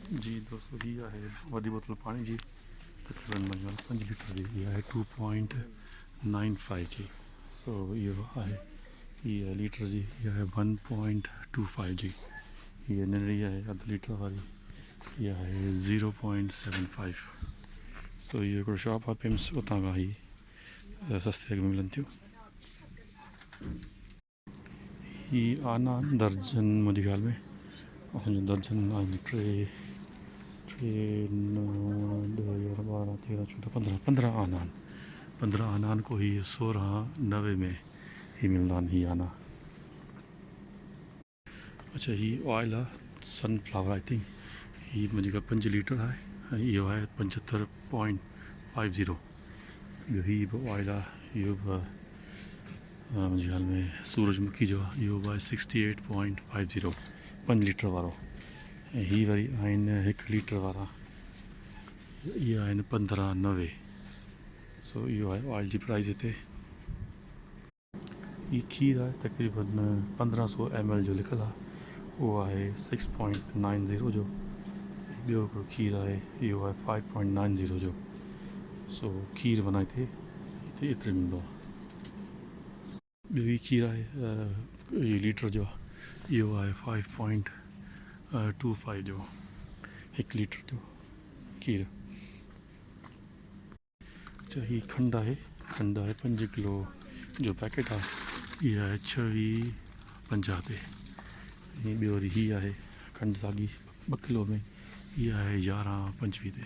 जी दोस्तों हीअ आहे वॾी बोतल पाणी जी तक़रीबन मुंहिंजो 5 लीटर जी हीअ आहे 2.95 जी। सो इहो आहे हीअ लीटर जी हीअ आहे 1.25 जी। हीअ नंढड़ी आहे अधु लीटर वारी हीअ आहे 0.75। सो इहो हिकिड़ो शॉप आहे पिम्स, उतां खां ही सस्ते अघ में मिलनि थियूं। ही आना दर्जन मुंहिंजे ख़्याल में असांजो दर्जन आहिनि टे 9 10 11 12 13 14 15 आना आहिनि। 15 आना आहिनि को ही 16.90 में ही मिलंदा आहिनि ही आना। अच्छा ही ऑयल आहे सनफ्लावर आई थिंक ही मुंहिंजे खां 5 लीटर आहे ऐं इहो आहे 75.50। ॿियो ही बि ऑयल आहे इहो बि मुंहिंजे ख़्याल में सूरजमुखी जो आहे इहो बि आहे 68.50 5 लीटर वारो। ऐं ही वरी आहिनि 1 लीटर वारा इहे आहिनि 15.90। सो इहो आहे ऑयल जी प्राइस हिते। ही खीर आहे तक़रीबन 1500 ml जो लिखियलु आहे उहो आहे 6.90 जो। ॿियो हिकिड़ो खीर आहे इहो आहे 5.90 जो। सो खीर माना हिते एतिरे मिलंदो आहे। ॿियो ही खीर आहे इहो लीटर जो आहे इहो आहे 5.25 जो 1 लीटर जो खीर। अच्छा ही खंड आहे 5 किलो जो पैकेट आहे इहा आहे 26.50 ते। ऐं ॿियो वरी ही आहे खंड साॻी 2 किलो में इहा आहे 11.25 ते।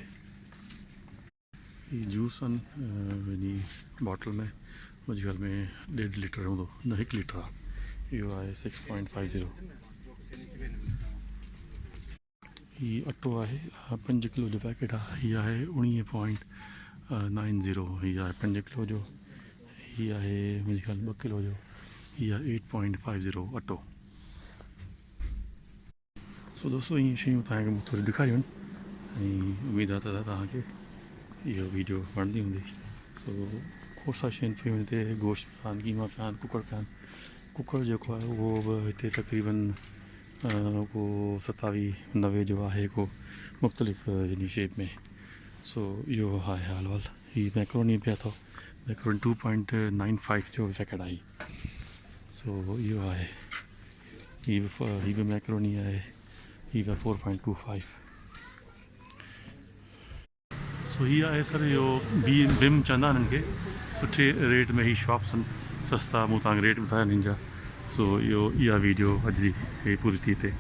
ही जूस आहिनि वञी बॉटल में मुंहिंजे ख़्याल में 1.5 लीटर हूंदो न 1 लीटर आहे इहो आहे 6.50। ही अटो आहे 5 किलो जो पैकेट आहे हीअ आहे 19.90 हीअ आहे 5 किलो जो। हीअ आहे मुंहिंजे ख़्याल 2 किलो जो हीअ आहे 8.50 अटो। सो दोस्तों इहे शयूं तव्हांखे मूं थोरी ॾेखारियूं आहिनि ऐं उमेदु आहे त तव्हांखे इहो वीडियो वणंदी हूंदी। सो खोड़ सारी शयूं पियूं हिते गोश्त पिया आहिनि कीमा पिया आहिनि कुकड़ पिया आहिनि। कुकड़ जेको आहे उहो बि हिते तक़रीबन को 27-90 जो आहे को मुख़्तलिफ़ यानी शेप में। सो इहो आहे हाल वाल। हीअ मैक्रोनी पिया अथव मैक्रोनी 2.95 जो पैकेट आहे। सो इहो आहे ही बि मैक्रोनी आहे ही बि 4.25। सो ही आहे सर इहो बिम चवंदा आहिनि हिननि खे सुठे रेट में ही शॉप्स आहिनि सस्ता मूं तव्हांखे रेट ॿुधाया हिननि जा। सो इहो इहा वीडियो अॼु जी पूरी थी हिते।